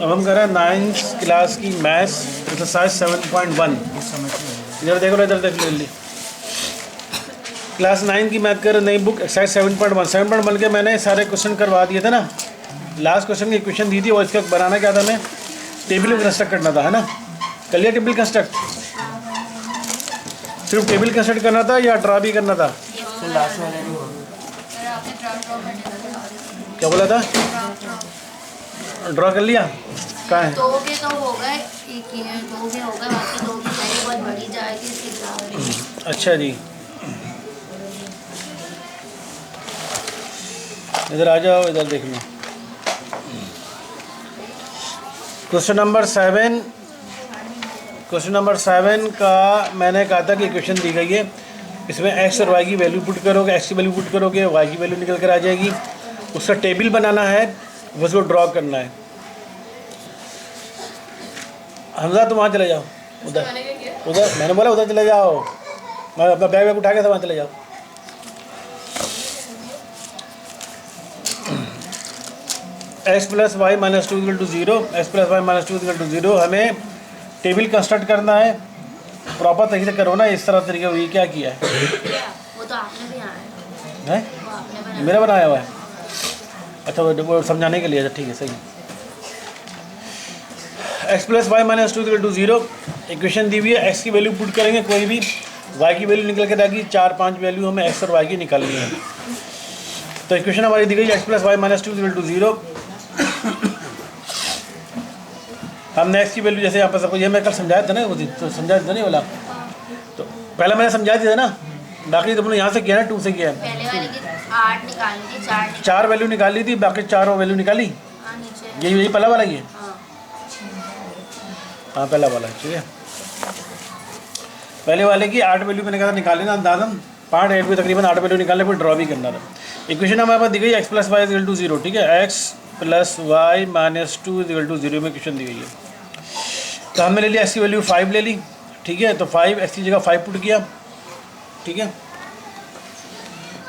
अब हम कर रहे हैं 9th क्लास की मैथ्स एक्सरसाइज 7.1। इधर देखो, इधर देख लो जल्दी। क्लास 9 की मैथ कर नई बुक एक्सरसाइज 7.1 के मैंने सारे क्वेश्चन करवा दिए थे ना। लास्ट क्वेश्चन की इक्वेशन दी थी और इसका बनाना क्या था, हमें टेबल कंस्ट्रक्ट करना था, है ना। कर लिया टेबल कंस्ट्रक्ट? सिर्फ टेबल कंस्ट्रक्ट करना था या ड्रा भी करना था? क्या बोला था? ड्रा कर लिया? कहाँ है? दो के तो हो गए, एक ही है, दो के हो गए, बाकी दो की साइज बहुत बड़ी जाएगी इसकी। अच्छा जी, इधर आ जाओ, इधर देख लो। क्वेश्चन नंबर 7 का मैंने कहा था कि इक्वेशन दी गई है, इसमें एक्स और वाई की वैल्यू पुट करोगे, एक्स की वैल्यू पुट करोगे, वाई की वैल्यू निकल कर आ जाएगी। उसका टेबल बनाना है, उसको ड्रॉ करना है। हमजा तुम वहाँ चले जाओ, उधर मैंने बोला उधर चले जाओ, मैं अपना बैग वैग उठा के वहाँ चले जाओ। X plus Y minus 2 equal to 0, x plus Y minus 2 equal to 0। हमें टेबल कंस्ट्रक्ट करना है, प्रॉपर तरीके से करो ना, इस तरह तरीके ये क्या किया है? वो तो आपने भी बनाया है, वो आपने बनाया। मेरा बनाया हुआ है। अच्छा, वो समझाने के लिए, ठीक है, सही। X plus Y minus 2 equal to 0 equation दी हुई है। एक्स की वैल्यू पुट करेंगे कोई भी, वाई की वैल्यू निकल के आएगी। 4-5 वैल्यू हमें एक्स और वाई की निकालनी है। तो इक्वेशन हमारी दी गई x plus Y minus 2 equal to 0। हमने एक्स की वैल्यू जैसे यहाँ पर सबको, ये मैं कल समझाया था ना, वो तो समझाया था नहीं बोला, तो पहले मैंने समझा दिया था ना। बाकी तुमने यहाँ से किया ना, 2 से किया है। पहले वाले की 8 निकालनी थी, 4 वैल्यू निकाली थी, बाकी 4 वैल्यू निकाली। नीचे यही पहला वाला ही है। हाँ। हाँ, पहला वाला, ठीक है। पहले वाले की 8 वैल्यू मैंने कहा था निकाले ना, अंदाजन 5 8 भी तकरीबन 8 वैल्यू निकालने, फिर ड्रॉ भी करना था। इक्वेशन हमारे पास दी गई x plus y equal to 0, ठीक है। X plus Y minus 2 equal to 0 में इक्वेशन दी गई है। तो हमने ले लिया एक्स की वैल्यू 5 ले ली, ठीक है। तो 5 एक्स की जगह 5 पुट किया, ठीक है।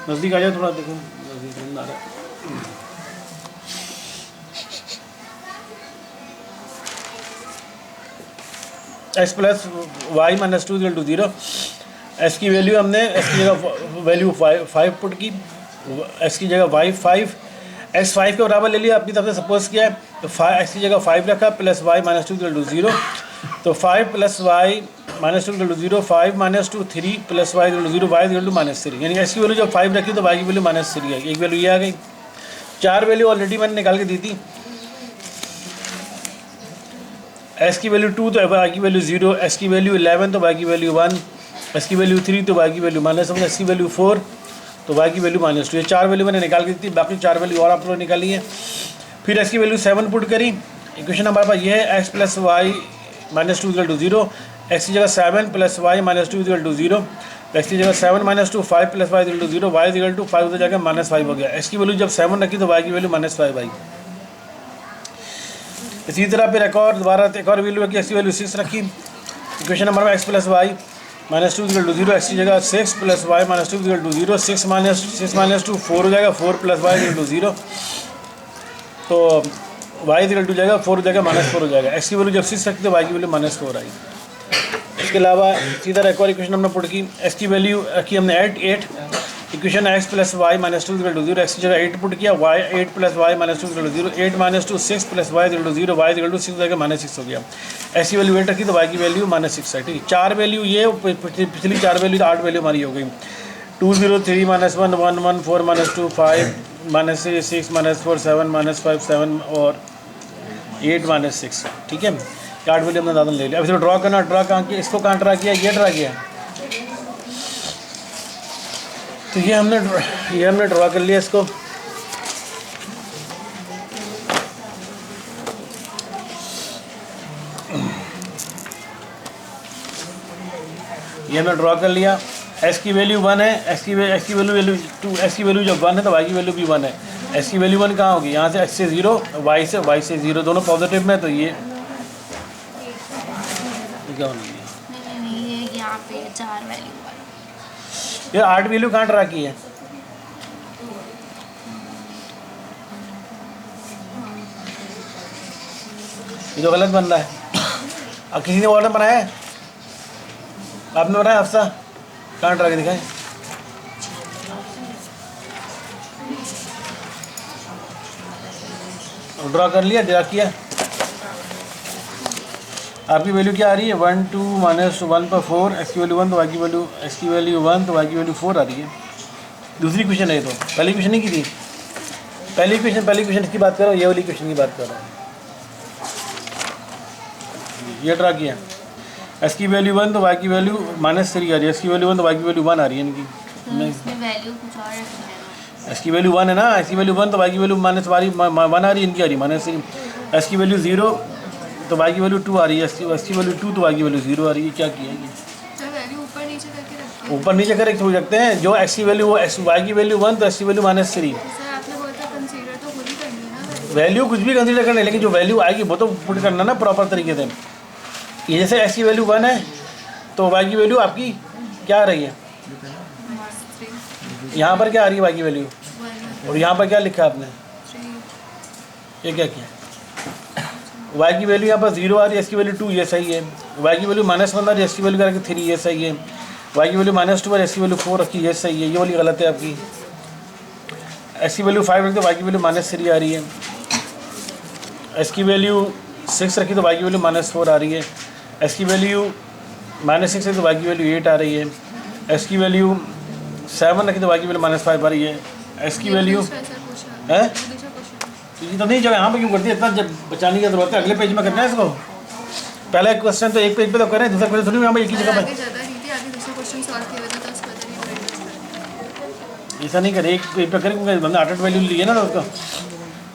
नज़दीक आ जाओ थोड़ा, देखो नज़दीक आ रहा है। X plus Y minus 2 equal to 0। X की वैल्यू हमने एक्स की जगह वैल्यू 5 पुट की, एक्स की जगह वाई 5, एक्स 5 के बराबर ले लिया, अपनी तरफ से सपोज किया है। तो 5 एक्स की जगह 5 रखा, plus Y minus 2 equal to 0। तो 5 plus Y minus 2 equal to 0, 5 minus 2 3 plus y equal to 0, y equal to minus 3। यानी एक्स की वैल्यू जब 5 रखी तो वाई की वैल्यू माइनस 3 आई। एक वैल्यू ये आ गई। 4 वैल्यू ऑलरेडी मैंने निकाल के दी थी। एक्स की वैल्यू 2 तो वाई की वैल्यू 0, एक्स की वैल्यू 11 तो वाई की वैल्यू 1, एक्स की वैल्यू 3 तो वाई की वैल्यू माइनस 1, एक्स की वैल्यू 4 तो वाई की वैल्यू माइनस 2। ये 4 वैल्यू मैंने निकाल के दी थी, बाकी 4 वैल्यू और आप लोग निकाली है। फिर एक्स की वैल्यू 7 पुट करी। इक्वेशन हमारे पास ये है, x plus Y minus 2 equal to 0, x की जगह 7 plus Y minus 2 equal to 0, x की जगह 7 minus 2 5 plus y equal to 0, y equal to 5 उधर जाकर माइनस 5 हो गया। एक्स की वैल्यू जब 7 रखी तो वाई की वैल्यू माइनस 5 आई। इसी तरह फिर एक और दोबारा एक और वैल्यू रखी, एक्स की वैल्यू 6 रखी। Equation number x plus Y minus 2 equal to 0, x की जगह 6 plus Y minus 2 equal to 0, 6 minus 2 4 हो जाएगा, 4 प्लस वाई इक्वल टू 0। तो वाई इक्वल टू जाएगा 4 हो जाएगा, माइनस 4 हो जाएगा। एक्स की वैल्यू जब 6 रखी तो वाई की वैल्यू माइनस 4 आई। इसके अलावा इसी तरह एक और इक्वेशन हमने पुट की, एक्स की वैल्यू रखी हमने 8। Equation x plus Y minus 2 equal to 0, x की जगह 8 पुट किया, y 8 plus Y minus 2 equal to 0, 8 minus 2 6 plus y equal to 0, y equal to 6 हो जाएगा, माइनस 6 हो गया। एक्स की वैल्यू 8 रखी तो वाई की वैल्यू माइनस 6 है, ठीक है। 4 वैल्यू ये, पिछली 4 वैल्यू 8 वैल्यू हमारी हो गई। 2 0 3 minus 1 1 1 4 minus 2 5 minus 6 minus 4 7 minus 5 7 और 8 माइनस 6, ठीक है। 8 वैल्यू हमने ज़्यादा ले लिया। अब इसको ड्रॉ करना, ड्रॉ कहाँ किया, इसको कहाँ ड्रा किया, ये ड्रा किया। तो ये हमने ड्रॉ कर लिया इसको। ये हमने ड्रॉ कर लिया। एक्स की वैल्यू 1 है, एक्स की वैल्यू 2, एक्स की वैल्यू जब 1 है तो वाई की वैल्यू भी 1 है। एक्स की वैल्यू 1 कहाँ होगी, यहाँ से एक्स से 0, वाई से 0, दोनों पॉजिटिव में। तो ये क्या होना है, नहीं, यहाँ पे 4 वैल्यू ये 8 वैल्यू कहाँ ड्रा की है। ये तो गलत बन रहा है। अब किसी ने ऑर्डर बनाया है? आपने बनाया हफ्सा? कहाँ ड्रा के दिखाएं। ड्रा कर लिया, ड्रा किया। आपकी वैल्यू क्या आ रही है? 1 2 माइनस 1 पर 4, एक्स की वैल्यू 1 तो वाई की वैल्यू 1 तो वाई की वैल्यू 4 आ रही है। दूसरी क्वेश्चन है ये तो, पहली क्वेश्चन नहीं की थी। पहली क्वेश्चन की बात कर रहा हूँ, ये वाली क्वेश्चन की बात कर रहा हूँ। ये ड्रा किया, एक्स की वैल्यू 1 तो वाई की वैल्यू -3 आ रही है, एक्स की वैल्यू 1 तो वाई की वैल्यू 1 आ रही है इनकी। इसमें वैल्यू कुछ और रखना है। एक्स की वैल्यू 1 है ना, एक्स की वैल्यू 1 तो वाई की वैल्यू -1 आ रही है, इनकी आ रही -3। एक्स की वैल्यू 0 तो वाई की वैल्यू 2 आ रही है, एक्स की वैल्यू 2 तो वाई की वैल्यू 0 आ रही है। क्या किया ये? वैल्यू ऊपर नीचे करके रखते हैं। ऊपर नीचे करके थोड़ी रखते हैं। जो एक्स की वैल्यू वो वाई की वैल्यू 1 तो एक्स की वैल्यू -3। सर आपने बोला था कंसीडर तो खुद ही करनी है ना वैल्यू कुछ भी कंसीडर करना है, लेकिन जो वैल्यू आएगी वो तो पुट करना ना प्रॉपर तरीके से। ये जैसे एक्स की वैल्यू 1 है तो वाई की वैल्यू आपकी क्या आ रही है? यहाँ पर क्या आ रही है वाई की वैल्यू? और यहाँ पर क्या लिखा है आपने? ये क्या किया? वाई की वैल्यू यहाँ पर 0 आ रही है, एस की वैल्यू 2, ये सही है। वाई की वैल्यू -1 आ रही है, एस की वैल्यू करके 3, ये सही है। वाई की वैल्यू -2 आ रही है, एस की वैल्यू 4 रखी, ये सही है। ये वाली गलत है आपकी। एस की वैल्यू 5 रखी तो वाई की वैल्यू -3 आ रही है। एस की वैल्यू 6 रखी तो वाई की वैल्यू -4 आ रही है। एस की वैल्यू -6 रखी तो वाई की वैल्यू 8 आ रही है। एस की वैल्यू 7 रखी तो वाई की वैल्यू -5 आ रही है। एस की वैल्यू है ये तो नहीं, जब यहाँ पे क्यों करती है इतना? जब बचाने की जरूरत है अगले पेज में करना है इसको। पहला क्वेश्चन तो एक पेज पे तो करें, दूसरा क्वेश्चन थोड़ी यहाँ पर एक ही जगह पर। ऐसा नहीं करे, एक पेज पे करें क्योंकि हमने 8 वैल्यू ली है ना तो उसका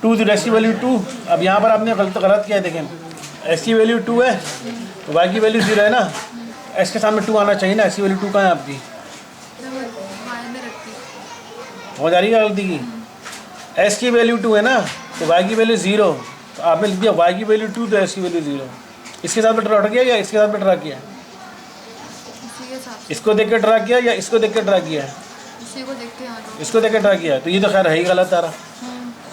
2 0 एक्स की वैल्यू 2। अब यहाँ पर आपने गलत किया है, देखें एक्स की वैल्यू 2 है तो वाई की वैल्यू 0 है ना, एक्स के सामने 2 आना चाहिए ना। एक्स की वैल्यू 2 कहाँ है आपकी? हो जा रही है गलती की। एक्स की वैल्यू 2 है ना तो वाई की वैल्यू 0, तो आपने लिख दिया वाई की वैल्यू 2 तो एक्स की वैल्यू 0। इसके साथ में ड्रा किया या इसके साथ में ड्रा किया? इसको देख के ड्रा किया या इसको देख के ड्रा किया? इसको देख के ड्रा किया। तो ये तो खैर है ही गलत आ रहा,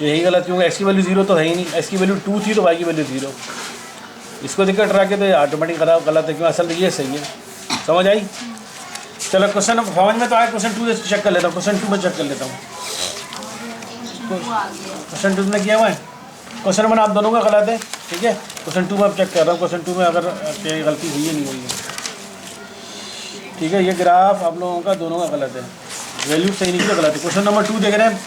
ये ही गलत, क्योंकि एक्स की वैल्यू 0 तो है ही नहीं। एक्स की वैल्यू 2 थी तो वाई की वैल्यू 0। इसको देख कर ड्रा किया तो ये ऑटोमेटिक गलत है, क्योंकि असल ये सही है। समझ आई? चलो क्वेश्चन समझ में तो आया। क्वेश्चन 2 से चेक कर लेता हूँ, क्वेश्चन 2 में चेक कर लेता हूँ। क्वेश्चन 2 में किया हुआ है, क्वेश्चन 1 आप दोनों का गलत है, ठीक है। क्वेश्चन 2 में आप चेक कर रहा हूँ, क्वेश्चन 2 में अगर गलती हुई है नहीं हुई है, ठीक है। ये ग्राफ आप लोगों का दोनों का गलत है, वैल्यू सही नहीं की तो गलत है। क्वेश्चन नंबर 2 देख रहे हैं,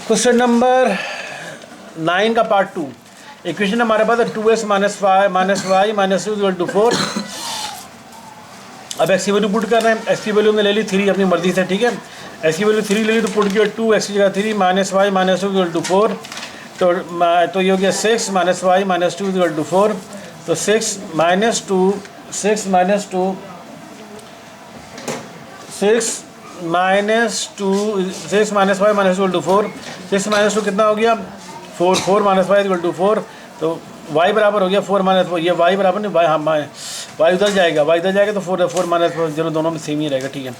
क्वेश्चन नंबर 9 का पार्ट 2। इक्वेशन हमारे पास है 2x - y - 2 = 4। अब एक्स की वैल्यू पुट कर रहे हैं। एक्स की वैल्यू हमने ले ली 3 अपनी मर्जी से, ठीक है। एक्स की वैल्यू 3 ले ली तो पुट किया 2 एक्स की जगह 3 - y - 2 = 4। तो ये हो गया 6 - y - 2 = 4। तो 6 - 2 कितना हो गया? 4 4 - y = 4। तो y बराबर हो गया 4 - 4। ये y बराबर नहीं, y उधर जाएगा, y इधर जाएगा तो 4 - 4 दोनों में सेम ही रहेगा, ठीक है।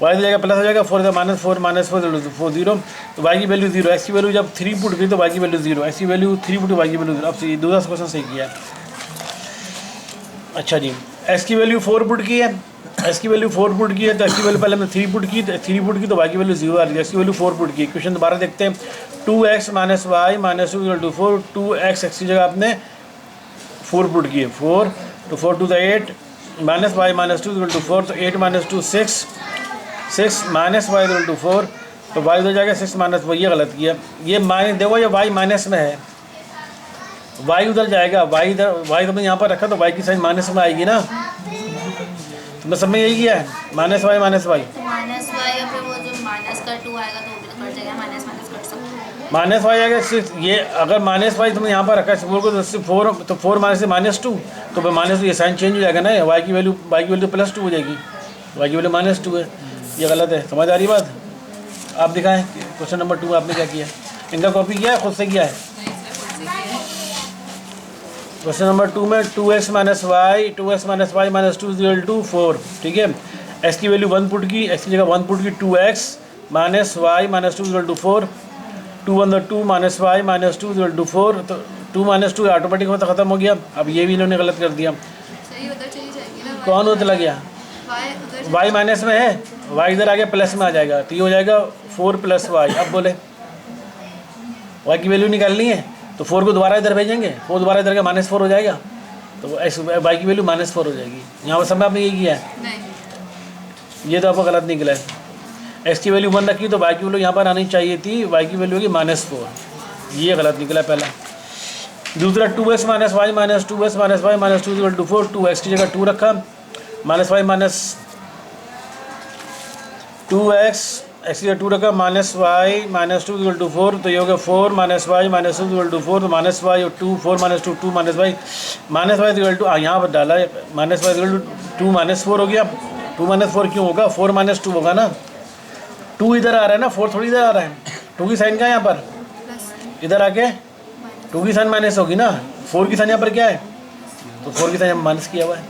y इधर जाएगा प्लस हो जाएगा, 4 - 4 - 0। तो y की वैल्यू 0। एक्स की वैल्यू जब 3 पुट की तो y की वैल्यू 0। एक्स की वैल्यू 3 पुट y की वैल्यू 0। अब दूसरा क्वेश्चन सही किया है। अच्छा जी, एक्स की वैल्यू 4 पुट की है, एक्स की वैल्यू 4 पुट की है तो एक्स की वैल्यू पहले हमने 3 पुट की, तो 3 पुट की तो y की वैल्यू 0 आ रही है। एक्स की वैल्यू 4 पुट की। क्वेश्चन दोबारा देखते हैं। 2x - y - 2 = 4। 2x एक्स की जगह आपने 4 पुट की है, 4 तो 4 2 = 8 - y - 2 = 4। तो 8 - 2 6 6 - y = 4। तो y उधर जाएगा 6 - 4। ये गलत किया। ये माइनस देखो, ये y माइनस में है, y उधर जाएगा, y इधर, y तो मैं यहाँ पर रखा तो y की साइन माइनस में आएगी ना। तो मैं सब में यही किया है, -y - y। तो माइनस वाई या फिर वो जो माइनस का 2 आएगा तो वो भी तो कट जाएगा, माइनस माइनस कट सकते हैं। माइनस वाई आएगा सिर्फ ये, अगर -y तुमने यहाँ पर रखा है 4 को तो 4 तो 4 - से -2 तो माइनस ये साइन चेंज हो जाएगा ना। y की वैल्यू तो +2 हो जाएगी, y की वैल्यू -2 है। ये गलत है, समझ आ रही बात? आप दिखाएं क्वेश्चन नंबर 2 आपने क्या किया? इनका कॉपी किया है, खुद से किया है? क्वेश्चन नंबर 2 में 2x - y - 2 = 4, ठीक है। x की वैल्यू 1 पुट की, x की जगह 1 पुट की 2x - y - 2 = 4। 2 × 2 - y - 2 = 4। तो 2 माइनस 2 ऑटोमेटिक होता ख़त्म हो गया। अब ये भी इन्होंने गलत कर दिया। सही उधर चली जाएगी ना, कौन उधर चला गया? वाई उधर वाई माइनस में है, वाई इधर आ गया प्लस में आ जाएगा, तो ये हो जाएगा 4 प्लस वाई। अब बोले वाई की वैल्यू निकालनी है तो 4 को दोबारा इधर भेजेंगे, 4 दोबारा इधर का -4 हो जाएगा, तो एक्स वाई की वैल्यू -4 हो जाएगी। यहाँ पर सब में आपने यही किया है, नहीं। ये तो आपको गलत निकला है। एक्स की वैल्यू 1 रखी तो वाई की वैल्यू यहाँ पर आनी चाहिए थी, वाई की वैल्यू होगी -4, ये गलत निकला पहला। दूसरा 2x minus y minus 2x minus y minus 2 equal to 4, 2x की जगह 2 रखा, minus y minus 2x x की जगह 2 रखा, minus y minus 2 equal to 4, तो ये हो गया 4 minus y minus 2 equal to 4, तो माइनस वाई और 2, 4 minus 2 2 minus y equal to यहाँ पर डाला है माइनस वाई इक्वल टू 2 -4 हो गया। 2 -4 क्यों होगा? 4 - 2 होगा ना, 2 इधर आ रहा है ना, 4 थोड़ी इधर आ रहा है। 2 की साइन क्या है यहाँ पर? प्लस इधर आके 2 की साइन माइनस होगी ना, 4 की साइन यहाँ पर क्या है? तो 4 की साइन माइनस किया हुआ है।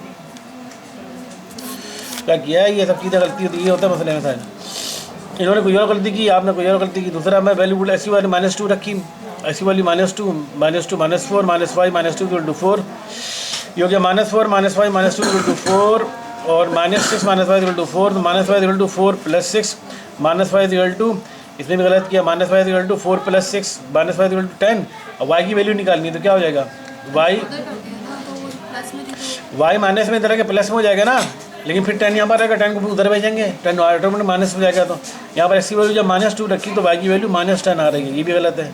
क्या किया है? ये सब चीज़ें गलती होती है, ये होता है मसले में साइन। इन्होंने कोई और गलती की, आपने कोई और गलती की। दूसरा मैं वैल्यू ऐसी वाली -2 रखी, ऐसी वाली -2 -4 minus y minus 2 equal to 4, ये हो गया -4 minus y minus 2 equal to 4, और -6 माइनस वाई इक्वल टू 4, तो minus y equal to 4 plus 6 minus y equal to, इसमें भी गलत किया, minus y equal to 4 plus 6 minus y equal to 10, और वाई की वैल्यू निकालनी है तो क्या हो जाएगा? वाई उधर कर दिया ना, तो वो प्लस में थी तो वाई माइनस में इधर के प्लस में हो जाएगा ना, लेकिन फिर 10 यहाँ पर रहेगा, 10 को उधर भेजेंगे, 10 ऑटोमेटिक माइनस में जाएगा। तो यहाँ पर एक्स की वैल्यू जब -2 रखी तो वाई की वैल्यू -10 आ रही है, ये भी गलत है,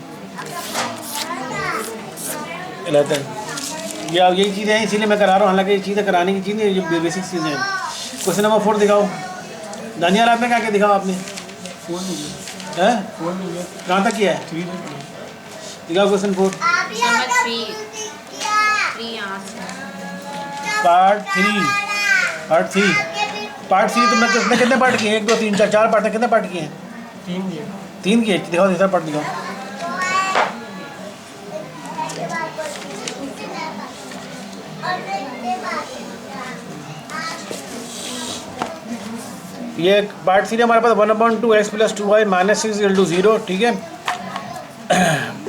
गलत है। ये अब यही चीज़ें हैं, इसीलिए मैं करा रहा हूँ, हालांकि ये चीज़ें कराने की चीज़ें ये बेसिक चीज़ें हैं। क्वेश्चन नंबर 4 दिखाओ दानियाल, आपने क्या क्या दिखाओ आपने? हैं कहाँ तक किया है? दिखाओ क्वेश्चन 4 नंबर 3 यहाँ से पार्ट 3 तुमने कितने कितने पार्ट किए? 1 2 3 4 4 पार्ट, कितने पार्ट किए हैं? 3 किए। दिखाओ तीसरा पार्ट दिखाओ। ये पार्ट 3 हमारे पास 1/2x + 2y - 6 = 0, ठीक है।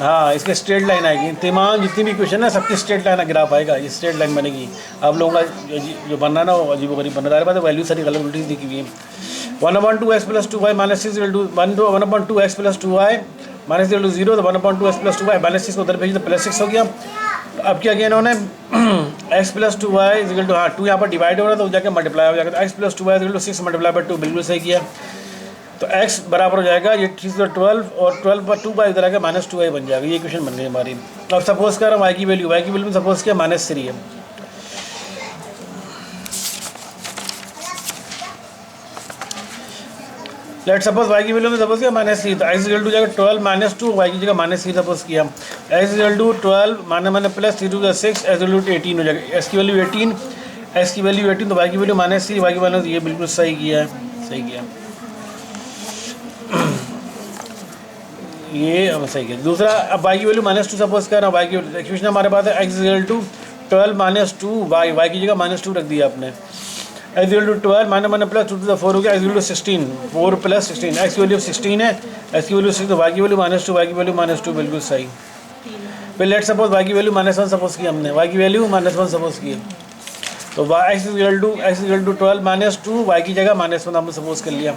हाँ, इसके स्ट्रेट लाइन आएगी, तमाम जितनी भी क्वेश्चन है सबकी स्ट्रेट लाइन ग्राफ आएगा, ये स्ट्रेट लाइन बनेगी। आप लोगों का जो बनना ना वो अजीब गरीब बनना है, वैल्यू सारी गलत उल्टी दिखी हुई है। 1/2x + 2y - 6 = 1/2x + 2y - 0, तो 1/2x + 2y -6 को उधर भेजी तो +6 हो गया। अब क्या किया इन्होंने? x + 2y = हाँ 2 यहाँ पर डिवाइड हो रहा है तो जाके मल्टीप्लाई हो जाएगा, तो x + 2y = 6 × 2, बिल्कुल सही किया। तो x बराबर हो जाएगा ये 12 और 12 पर 2 बाई इधर आकर -2y बन जाएगा। ये क्वेश्चन बन गई हमारी। अब सपोज कर y की वैल्यू में सपोज किया -3 है। लेट सपोज y की वैल्यू में सपोज किया -3, तो x = जाएगा 12 - 2, y की जगह -3 सपोज किया। x = 12 माने प्लस 3 × 6, x = 18 हो जाएगा। x की वैल्यू 18, x की वैल्यू 18, तो y की वैल्यू -3, y की वैल्यू, ये बिल्कुल सही किया है, सही किया ये अब सही है। दूसरा अब y की वैल्यू -2 सपोज कर रहा हूँ, y की इक्वेशन हमारे पास है x = 12 - 2y, y की जगह -2 रख दिया आपने। x = 12 माने प्लस 2 to 4 हो गया, x = 16, 4 + 16, x की वैल्यू 16 है, x की वैल्यू 6, तो y की वैल्यू -2, y की वैल्यू -2, बिल्कुल सही। फिर लेट सपोज y की वैल्यू -1 सपोज किया हमने, y की वैल्यू -1 सपोज की, तो x = 12 - 2, y की जगह -1 हमने सपोज कर लिया,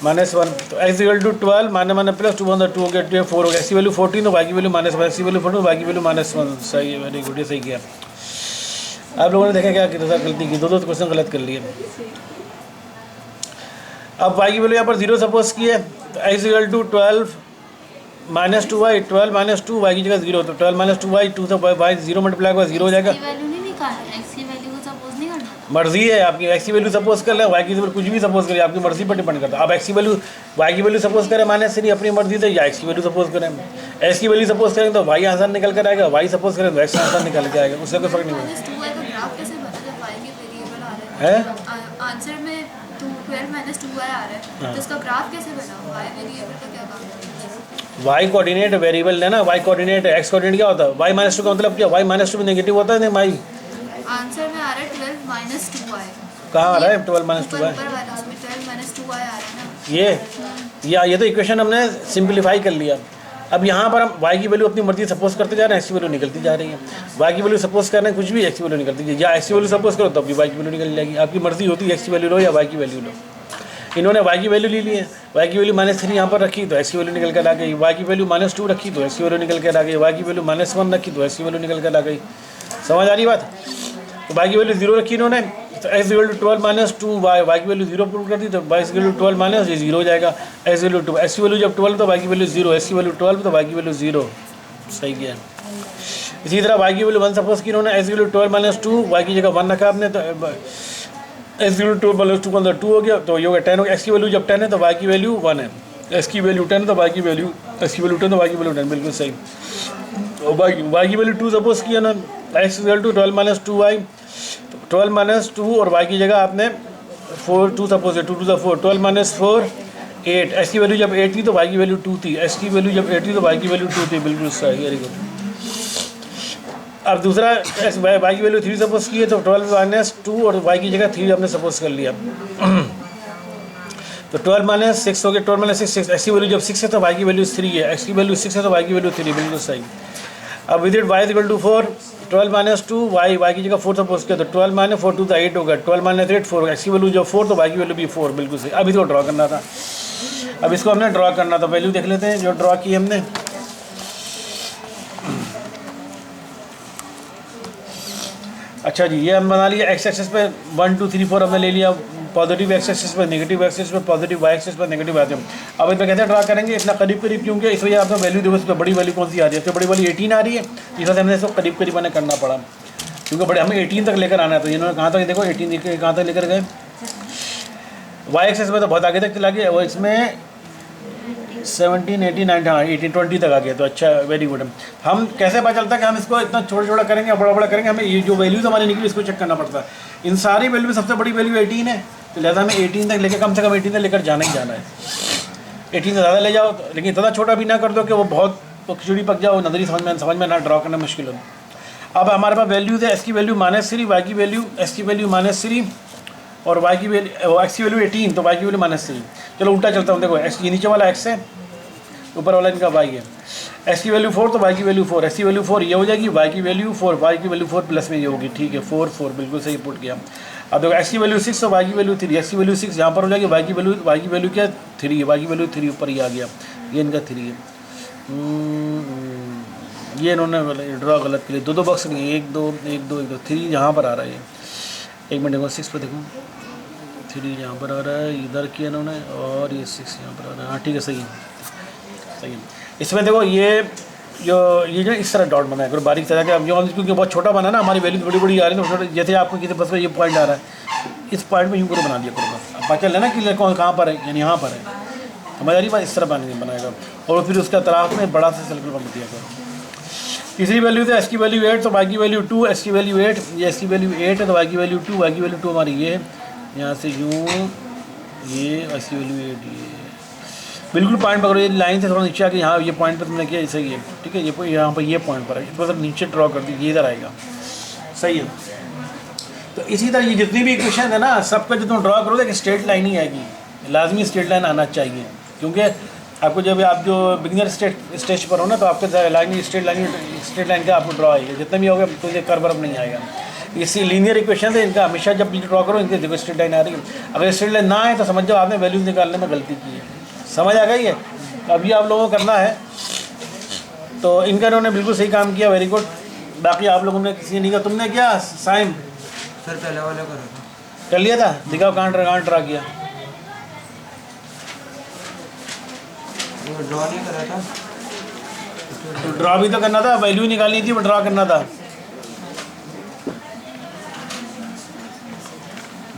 -1, तो x = 12 माने प्लस 2 × 2 हो गया, 4 हो गया, x की वैल्यू 14, तो y की वैल्यू -1, x की वैल्यू 14, y की वैल्यू -1, सही है, वेरी गुड, ये सही किया। आप लोगों ने देखा क्या गलती की? दो क्वेश्चन गलत कर लिए। अब y की वैल्यू यहाँ पर 0 सपोज की है, तो x = 12 - 2y, 12 - 2, y की जगह 0, तो 12 - 2y, 2 से y 0 मल्टीप्लाई होगा 0 हो जाएगा। x की वैल्यू नहीं निकालना, x की वैल्यू को सपोज नहीं करना। मर्जी है आपकी, x की वैल्यू सपोज कर ले, y की वैल्यू कुछ भी सपोज करें, आपकी मर्जी पर डिपेंड करता है। अब x की वैल्यू y की वैल्यू सपोज करें -3 अपनी मर्जी से, या x की वैल्यू सपोज करें, x की वैल्यू सपोज करें तो y आंसर निकल कर आएगा, y सपोज करें तो x आंसर निकल के आएगा, उससे कोई फर्क नहीं पड़ता -2y का ग्राफ कैसे बना जब y के वेरिएबल आ रहा है? आंसर में 12 - 2y आ रहा है, तो इसका ग्राफ कैसे बना? y वेरिएबल का क्या काम है? y कोऑर्डिनेट वेरिएबल है ना, y कोऑर्डिनेट, x कोऑर्डिनेट क्या होता है? y -2 का मतलब क्या? y -2 में नेगेटिव होता है नहीं भाई? आंसर में आ रहा है 12 - 2y। कहाँ आ रहा है 12 - 2y? ऊपर वाला उसमें 12 - 2y आ रहा है ना। ये तो इक्वेशन हमने सिंप्लीफाई कर लिया। अब यहाँ पर हम y की वैल्यू अपनी मर्जी सपोज करते जा रहे हैं, x की वैल्यू निकलती जा रही है। y की वैल्यू सपोज कर रहे हैं कुछ भी, x की वैल्यू निकलती है, या x की वैल्यू सपोज करो तब भी y की वैल्यू निकल जाएगी। आपकी मर्जी होती है x की वैल्यू लो या y की वैल्यू लो। इन्होंने y की वैल्यू ले ली है, y की वैल्यू -3 यहाँ पर रखी तो x की वैल्यू निकल कर आ गई, y की वैल्यू -2 रखी तो x की वैल्यू निकल कर आ गई, y की वैल्यू -1 रखी तो x की वैल्यू निकल कर आ गई। समझ आ रही बात? तो y की वैल्यू 0 रखी इन्होंने, तो x = 12 - 2y, y की वैल्यू 0 पुट कर दी तो y = 12 - ये 0 हो जाएगा। x की वैल्यू जब 12 तो y की वैल्यू 0, x की वैल्यू 12 तो y की वैल्यू 0। सही किया। इसी तरह y की वैल्यू 1 सपोज की इन्होंने, x = 12 - 2, y की जगह 1 रखा आपने तो x = 12 - 2 का 2 हो गया तो ये होगा 10 हो गया। x की वैल्यू जब 10 है तो y की वैल्यू 1 है, x की वैल्यू 10 तो y की वैल्यू 10, बिल्कुल सही। y की वैल्यू 2 सपोज किया ना, x = 12 - 2y, 12 - 2 और y की जगह आपने 2 सपोज है, 2 to the 4, 12 - 4 8। x की वैल्यू जब 8 थी तो y की वैल्यू 2 थी, x की वैल्यू जब 8 थी तो y की वैल्यू 2 थी, बिल्कुल सही, वेरी गुड। अब दूसरा y की वैल्यू 3 सपोज की है तो 12 - 2 और y की जगह 3 हमने सपोज कर लिया तो 12 - 6 हो गया, 12 - 6, x की वैल्यू जब 6 है तो y की वैल्यू 3 है, x की वैल्यू 6 है तो y की वैल्यू 3, बिल्कुल सही। अब विद इट y = 4, 12 - 2 y की जगह 4 सपोज किया तो 12 - 4 2 8 होगा, 12 - 8 4 होगा, x की वैल्यू जब 4 तो y की वैल्यू भी 4, बिल्कुल सही। अब इसको ड्रॉ करना था, अब इसको हमने ड्रॉ करना था, वैल्यू देख लेते हैं जो ड्रॉ की हमने। अच्छा जी, ये हम बना लिया x एक्सिस पे 1 2 3 4 हमने ले लिया, पॉजिटिव x एक्सिस पे, नेगेटिव एक्सिस पे, पॉजिटिव y एक्सिस पे, नेगेटिव आते हैं। अब इसमें कैसे ड्रा करेंगे, इतना करीब करीब क्योंकि इस वजह आपका वैल्यू देखो, इस पर बड़ी वैल्यू कौन सी आ रही है, इस पर बड़ी वाली 18 आ रही है, इस वजह से हमने इसको करीब करीब हमें करना पड़ा क्योंकि बड़े हमें 18 तक लेकर आना है। तो इन्होंने कहाँ तक देखो 18 कहाँ तक लेकर गए, y एक्सिस में तो बहुत आगे तक चला गया, वो इसमें 17 18 19 हाँ 18 20 तक आ गया। तो अच्छा, वेरी गुड। हम कैसे पता चलता है कि हम इसको इतना छोटा छोटा करेंगे या बड़ा बड़ा करेंगे, हमें ये जो वैल्यूज़ हमारी निकली इसको चेक करना पड़ता है। इन सारी वैल्यू में सबसे बड़ी वैल्यू 18 है, तो लिहाजा हमें 18 तक लेकर कम से कम 18 तक लेकर जाना ही जाना है। 18 से ज़्यादा ले जाओ लेकिन इतना छोटा भी ना कर दो कि वो बहुत खिचड़ी पक जाओ, नजरी समझ में ना ड्रॉ करना मुश्किल हो। अब हमारे पास वैल्यूज़ है, x की वैल्यू -3, y की वैल्यू x की वैल्यू -3 और y की वैल्यू x की वैल्यू 18 तो y की वैल्यू -3। चलो उल्टा चलता हूँ, देखो x ये नीचे वाला x है, ऊपर वाला इनका y है, x की वैल्यू 4 तो y की वैल्यू 4, x की वैल्यू 4 ये हो जाएगी, y की वैल्यू 4, y की वैल्यू 4 प्लस में ये होगी, ठीक है 4 4 बिल्कुल सही पुट किया। अब देखो x की वैल्यू 6 तो y की वैल्यू 3, x की वैल्यू 6 यहाँ पर हो जाएगी, y की वैल्यू क्या 3 है, y की वैल्यू 3 ऊपर ही आ गया, ये इनका 3 है। ये इन्होंने ड्रॉ गलत के लिए दो बॉक्स नहीं, 1 2 1 2 1 2 3 यहाँ पर आ रहा है, एक मिनट देखो 6 पर देखो 3 यहाँ पर आ रहा है, इधर किया इन्होंने और ये 6 यहाँ पर आ रहा है, हाँ ठीक है सही है सही है। इसमें देखो ये जो इस तरह डॉट बनाया करो बारीक तरह के, अब जो क्योंकि बहुत छोटा बना ना, हमारी वैल्यू बड़ी बड़ी आ रही है तो जैसे आपको किसी बस में ये पॉइंट आ रहा है, इस पॉइंट में यूँ करो बना दिया करो बस, अब पता चल ना कि कौन कहाँ पर है, यानी यहाँ पर है, समझ आ रही बात, इस तरह बनाएगा और फिर उसका तरफ में बड़ा सा सर्कल बना दिया करो। तीसरी वैल्यू तो x की वैल्यू 8 तो y की वैल्यू 2, x की वैल्यू 8, ये x की वैल्यू 8 है तो y की वैल्यू 2, y की वैल्यू 2 हमारी ये यहाँ से यूँ, ये x की वैल्यू 8, ये बिल्कुल पॉइंट पकड़ो, ये लाइन से थोड़ा नीचे आके यहाँ ये पॉइंट पर तुमने किया सही है, ठीक है, ये यहाँ पर ये पॉइंट पर है, इसको सब नीचे ड्रॉ कर दी, ये इधर आएगा, सही है। तो इसी तरह ये जितनी भी इक्वेशन है ना, सबका जो तुम ड्रॉ करोगे कि स्ट्रेट लाइन ही आएगी, लाजमी स्ट्रेट लाइन आना चाहिए, क्योंकि आपको जब आप जो बिगिनर स्टेज पर हो ना तो आपको स्ट्रेट लाइन का आपको ड्रॉ आएगा, जितना भी होगा तो ये कर्व वर्व नहीं आएगा। इसी लीनियर इक्वेशन है इनका, हमेशा जब ड्रॉ करो इनके देखो स्ट्रेट लाइन आ रही है, अगर स्ट्रेट लाइन ना आए तो समझ जाओ आपने वैल्यूज निकालने में गलती की है, समझ आ गई है। अभी आप लोगों को करना है तो इनका इन्होंने बिल्कुल सही काम किया, वेरी गुड। बाकी आप लोगों ने किसी ने नहीं किया, तुमने क्या साइम सर पहले वाला कर लिया था, दिखाओ कहाँ ड्रा किया, ड्रॉ नहीं करा था, तो ड्रॉ भी तो करना था, वैल्यू निकालनी थी, वो ड्रॉ करना था।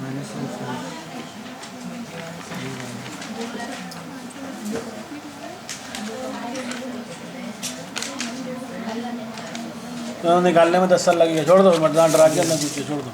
मैंने तो निकालने में 10 साल लगेगा, छोड़ दो मतदान ड्रा के अंदर पीछे छोड़ दो।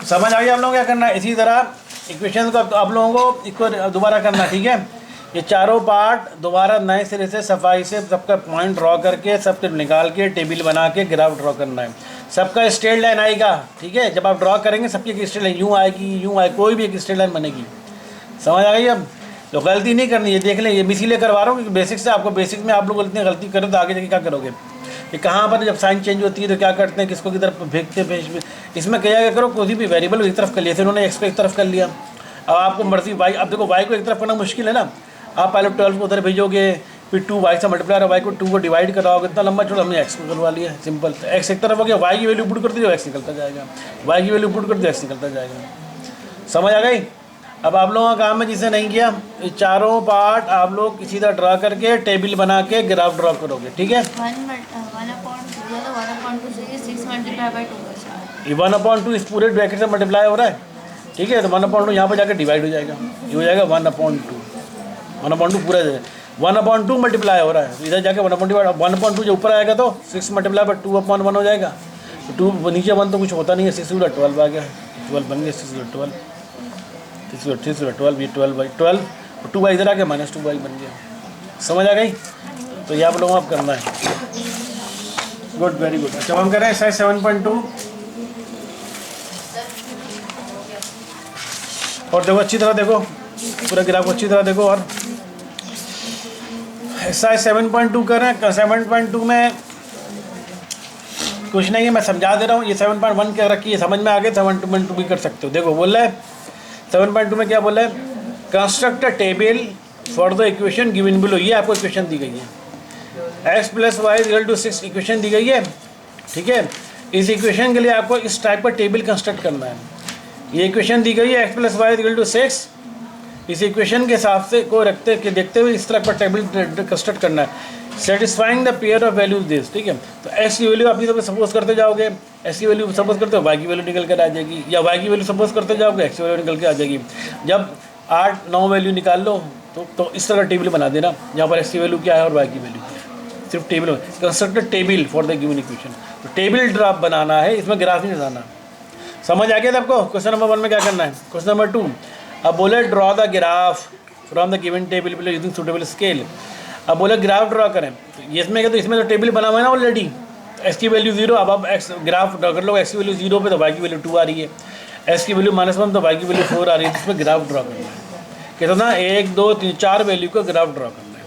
समझ आ गया आप लोगों को क्या करना है। इसी तरह इक्वेशन को आप लोगों को इसको दोबारा करना, ठीक है। ये चारों पार्ट दोबारा नए सिरे से सफाई से सबका पॉइंट ड्रॉ करके सबके निकाल के टेबल बना के ग्राफ ड्रॉ करना है। सबका स्ट्रेट लाइन आएगा, ठीक है। जब आप ड्रॉ करेंगे सबकी एक स्ट्रेट लाइन यूँ आएगी, यूँ आए, कोई भी एक स्ट्रेट लाइन बनेगी। समझ आ गई अब। तो गलती नहीं करनी है, देख लें, ये भी इसीलिए करवा रहा हूँ क्योंकि बेसिक से आपको बेसिक में आप लोग गलती करें तो आगे जाके क्या करोगे, कि कहाँ पर जब साइन चेंज होती है तो क्या करते हैं, किसको की तरफ भेजते हैं। इसमें क्या करो, कोई भी वेरिएबल एक तरफ कर लिया, उन्होंने एक्स को एक तरफ कर लिया, अब आपको मर्जी वाई, अब देखो वाई को एक तरफ करना मुश्किल है ना, आप पहले 12 को उधर भेजोगे, फिर 2 वाई से मल्टीप्लाई और वाई को 2 को डिवाइड कराओगे, इतना लंबा छोड़ा, हमने एक्स को करवा लिया, सिंपल। तो एक्स एक तरफ हो गया, वाई की वैल्यू पुट कर दीजिए, एक्स निकलता जाएगा, वाई की वैल्यू पुट कर दीजिए, एक्स निकलता जाएगा। समझ आ गई? अब आप लोगों का काम है, जिसे नहीं किया, ये चारों पार्ट आप लोग इसी तरह ड्रा करके टेबल बना के ग्राफ ड्रा करोगे, ठीक है। 1/2 इस पूरे ब्रैकेट से मल्टीप्लाई हो रहा है, ठीक है, तो 1/2 यहाँ पर जाकर डिवाइड हो जाएगा, ये हो जाएगा 1/2 पूरा 1/2 मल्टीप्लाई हो रहा है, इधर जाके 1/2 जो ऊपर आएगा तो 6 मल्टीप्लाई पर 2/1 हो जाएगा, तो 2 नीचे 1 तो कुछ होता नहीं है, 6/12 आ गया, 12 बन गया, 6/12 ये 12/12 और 2 इधर आ गया, -2y बन गया। समझ आ गई? तो ये आप लोगों को अब करना है। Good, very good. अच्छा हम कर रहे हैं एक्सरसाइज 7.2 और देखो अच्छी तरह देखो, पूरा ग्राफ अच्छी तरह देखो। और एक्सरसाइज 7.2 कर रहे हैं। 7.2 में कुछ नहीं है, मैं समझा दे रहा हूँ। ये 7.1 क्या रखी है, समझ में आ गए, 7.2 भी कर सकते हो। देखो बोल रहा है 7.2 में क्या बोला है, construct a table for the equation given below. ये आपको इक्वेशन दी गई है, x + y = 6 इक्वेशन दी गई है, ठीक है। इस इक्वेशन के लिए आपको इस टाइप का टेबल कंस्ट्रक्ट करना है। ये इक्वेशन दी गई है, x + y = 6। इस इक्वेशन के हिसाब से को रखते के देखते हुए इस तरह का टेबल कंस्ट्रक्ट करना है, satisfying the pair of values this, ठीक है। तो x की वैल्यू अपनी तरफ सपोज करते जाओगे, x की वैल्यू सपोज करते हो y की वैल्यू निकल कर आ जाएगी, या y की वैल्यू सपोज करते जाओगे x की वैल्यू निकल के आ जाएगी। जब 8-9 वैल्यू निकाल लो तो इस तरह टेबल बना देना, जहाँ पर x की वैल्यू क्या है और y की वैल्यू क्या है, सिर्फ table. Construct table for the given equation, तो टेबल ड्राफ बनाना है, इसमें ग्राफ नहीं बनाना। समझ आ गया आपको? क्वेश्चन नंबर 1 में क्या करना है। क्वेश्चन नंबर 2 अब बोले draw the graph from the given table below using suitable scale. अब बोले ग्राफ ड्रॉ करें, तो इसमें क्या, तो इसमें तो टेबल बना हुआ है ना ऑलरेडी, x की वैल्यू 0। अब आप x ग्राफ ड्रॉ कर लो, x की वैल्यू 0 पे तो y की वैल्यू 2 आ रही है, x की वैल्यू -1 तो y की वैल्यू 4 आ रही है। इसमें ग्राफ ड्रॉ करना है, कितना 1 2 3 4 वैल्यू का ग्राफ ड्रॉ करना है,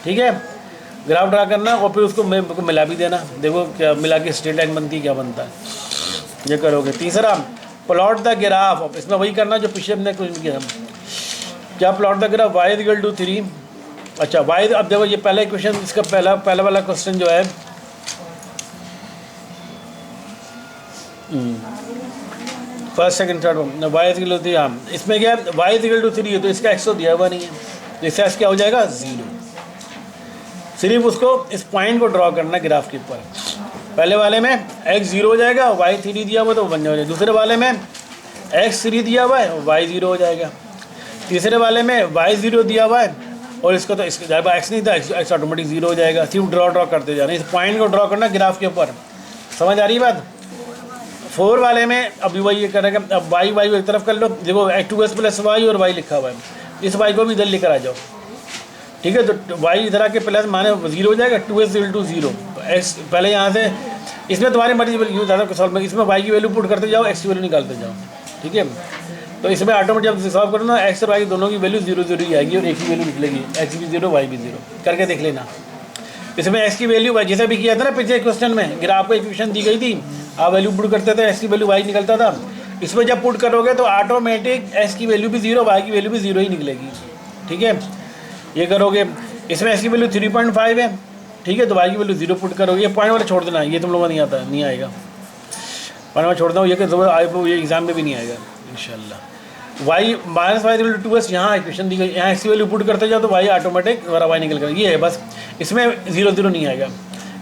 ठीक है। ग्राफ ड्रा करना और फिर उसको मिला भी देना, देखो क्या मिला के स्ट्रेट लाइन बनती है, क्या बनता है, ये करोगे। तीसरा प्लॉट द ग्राफ, इसमें वही करना जो पिछले हमने कुछ किया। क्या प्लॉट द ग्राफ y = 3। अच्छा y, अब देखो ये पहला इक्वेशन, इसका पहला वाला क्वेश्चन जो है, फर्स्ट सेकंड थर्ड y = 3। हाँ, इसमें क्या है, y = 3 है तो इसका x तो दिया हुआ नहीं है, तो इसका x क्या हो जाएगा 0। सिर्फ उसको इस पॉइंट को ड्रॉ करना ग्राफ के ऊपर। पहले वाले में x 0 हो जाएगा, y 3 दिया हुआ तो बन जाएगा। दूसरे वाले में x 3 दिया हुआ है, y 0 हो जाएगा। तीसरे वाले में y 0 दिया हुआ है और इसको तो इसके x नहीं था, x ऑटोमेटिक 0 हो जाएगा। सिर्फ ड्रॉ करते जाना, इस पॉइंट को ड्रॉ करना ग्राफ के ऊपर। समझ आ रही बात? 4 वाले में अभी वही ये करेगा, अब y एक तरफ कर लो, देखो 2x + y और y लिखा हुआ है, इस y को भी इधर लेकर आ जाओ, ठीक है। तो y इधर आके प्लस माने 0 हो जाएगा, 2x = 0। तो x पहले यहाँ से, इसमें तुम्हारी मर्जी ज़्यादा सॉल्व में, इसमें y की वैल्यू पुट करते जाओ, x की वैल्यू निकालते जाओ, ठीक है। तो इसमें ऑटोमेटिक जब सॉल्व करो ना, x और y दोनों की वैल्यू 0 0 ही आएगी और एक ही वैल्यू निकलेगी, x भी 0 y भी 0 करके देख लेना। इसमें x की वैल्यू जैसे भी किया था ना पिछले क्वेश्चन में, ग्राफ को इक्वेशन दी गई थी, आप वैल्यू पुट करते थे, x की वैल्यू y निकलता था। इसमें जब पुट करोगे तो ऑटोमेटिक x की वैल्यू भी 0, y की वैल्यू भी 0 ही निकलेगी, ठीक है। ये करोगे, इसमें x की वैल्यू 3.5 है, ठीक है, तो y की वैल्यू 0 पुट करोगे। ये पॉइंट वाला छोड़ देना, ये तुम लोगों को नहीं आएगा, पॉइंट वाला छोड़ दो, ये एग्जाम में भी नहीं आएगा इंशाल्लाह। y = 2x, यहाँ इक्वेशन दी गई, यहाँ x की वैल्यू पुट करते जाओ तो y ऑटोमेटिक हमारा y निकल कर, ये है बस। इसमें 0 0 नहीं आएगा।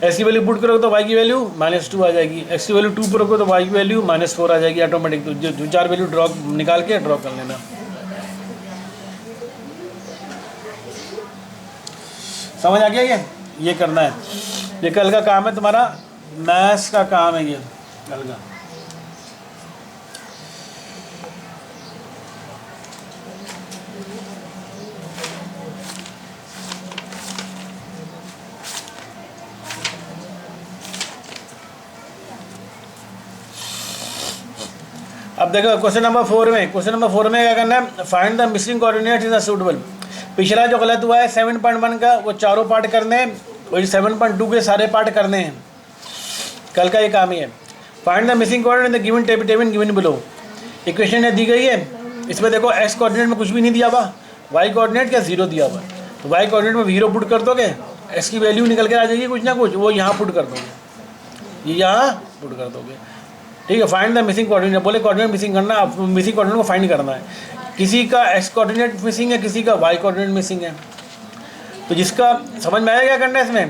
x की वैल्यू पुट करोगे तो y की वैल्यू -2 आ जाएगी, x की वैल्यू 2 पर रखो तो y की वैल्यू -4 आ जाएगी ऑटोमेटिक। तो जो 4 वैल्यू ड्रॉ निकाल के ड्रॉ कर लेना। समझ आ गया? ये करना है, ये कल का काम है तुम्हारा, मैथ्स का काम है ये कल का। अब देखो क्वेश्चन नंबर 4 में क्या करना है, find the missing coordinates in the suitable. पिछला जो गलत हुआ है 7.1 का, वो चारों पार्ट करने हैं, और 7.2 के सारे पार्ट करने हैं। कल का ये काम ही है। Find the missing coordinate in the given table given below. Equation दी गई है, इसमें देखो एक्स कोऑर्डिनेट में कुछ भी नहीं दिया हुआ, वाई कोऑर्डिनेट क्या 0 दिया हुआ, तो वाई कोऑर्डिनेट में 0 पुट कर दोगे, एक्स की वैल्यू निकल के आ जाएगी कुछ ना कुछ, वो यहाँ पुट कर दोगे, ये यहाँ पुट कर दोगे। ठीक है, फाइंड द मिसिंग कोऑर्डिनेट, बोले कोऑर्डिनेट मिसिंग करना, आप मिसिंग कोऑर्डिनेट को फाइंड करना है। किसी का एक्स कोऑर्डिनेट मिसिंग है, किसी का वाई कोऑर्डिनेट मिसिंग है। तो जिसका समझ में आया क्या करना है इसमें,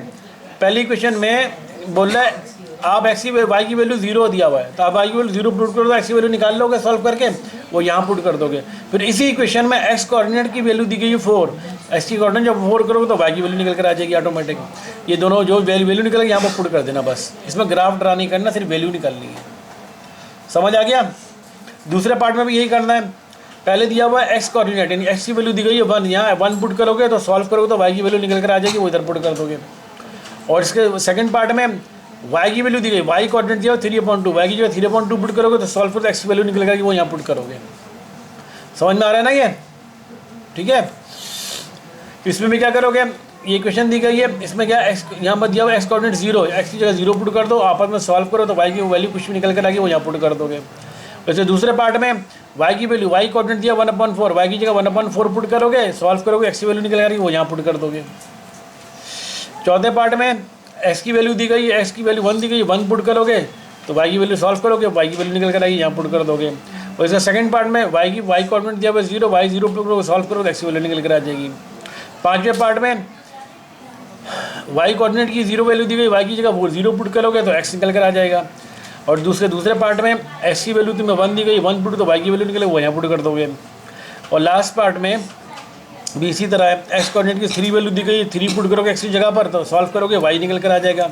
पहली क्वेश्चन में बोल रहा है आप एक्स की वाई की वैल्यू 0 दिया हुआ है, तो आप वाई की वैल्यू 0 पुट कर दो, एक्स की वैल्यू निकाल लोगे सॉल्व करके, वो यहाँ पुट कर दोगे। फिर इसी इक्वेशन में एक्स कोऑर्डिनेट की वैल्यू दी गई है 4, एक्स की कोऑर्डिनेट जब 4 करोगे तो वाई की वैल्यू निकल कर आ जाएगी ऑटोमेटिक। ये दोनों जो वैल्यू निकलेगी यहाँ पर पुट कर देना बस, इसमें ग्राफ ड्रा नहीं करना, सिर्फ वैल्यू निकालनी है। समझ आ गया। दूसरे पार्ट में भी यही करना है, पहले दिया हुआ है एक्स कोऑर्डिनेट, यानी एक्स की वैल्यू दी गई है 1, यहाँ 1 पुट करोगे तो सॉल्व करोगे तो वाई की वैल्यू निकल कर आ जाएगी, वो इधर पुट कर दोगे। और इसके सेकंड पार्ट में वाई की वैल्यू दी गई, वाई कोऑर्डिनेट दिया 3/2, वाई की जगह 3/2 पुट करोगे तो सॉल्व करो तो एक्स की वैल्यू निकल कर वो यहाँ पुट करोगे। समझ में आ रहा है ना ये, ठीक है। इसमें भी क्या करोगे, ये क्वेश्चन दी गई है, इसमें क्या एक्स यहाँ पर दिया हुआ एक्स कोऑर्डिनेट 0, एक्स की जगह 0 पुट कर दो, आपस में सॉल्व करो तो वाई की वैल्यू कुछ भी निकल कर आएगी, वो यहाँ पुट कर दोगे। वैसे दूसरे पार्ट में वाई की वैल्यू, वाई कोऑर्डिनेट दिया 1/4, वाई की जगह 1/4 पुट करोगे, सॉल्व करोगे, एक्स की वैल्यू निकल आएगी, वो यहाँ पुट कर दोगे। चौथे पार्ट में एक्स की वैल्यू दी गई, एक्स की वैल्यू 1 दी गई, 1 पुट करोगे तो वाई की वैल्यू सॉल्व करोगे, वाई की वैल्यू निकल कर आएगी, यहाँ पुट कर दोगे। और इसका सेकंड पार्ट में वाई कोऑर्डिनेट दिया हुआ 0, वाई 0 पुट करोगे, सॉल्व करोगे, एक्स की वैल्यू निकल कर आ जाएगी। पाँचवें पार्ट में वाई कोऑर्डिनेट की 0 वैल्यू दी गई, वाई की जगह 0 पुट करोगे तो एक्स निकल कर आ जाएगा। और दूसरे पार्ट में एक्स की वैल्यू तुम्हें 1 दी गई, 1 पुट तो वाई की वैल्यू निकले, वो यहाँ पुट कर दोगे। और लास्ट पार्ट में भी इसी तरह है, एक्स कोऑर्डिनेट की 3 वैल्यू दी गई, 3 पुट करोगे एक्स की जगह पर तो सॉल्व करोगे, वाई निकल कर आ जाएगा।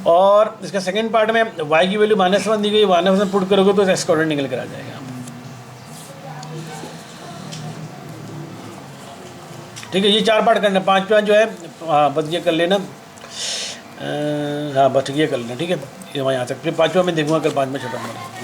और इसका सेकंड पार्ट में वाई की वैल्यू -1 दी गई, -1 पुट करोगे तो एक्स कोऑर्डिनेट निकल कर आ जाएगा। ठीक है, ये 4 पार्ट करना, 5वां जो है हाँ बस ये कर लेना, हाँ बस ये कर लेना, ठीक है। ये वहाँ यहाँ तक, फिर 5वां में देखूँगा कल 5 में छठा नंबर।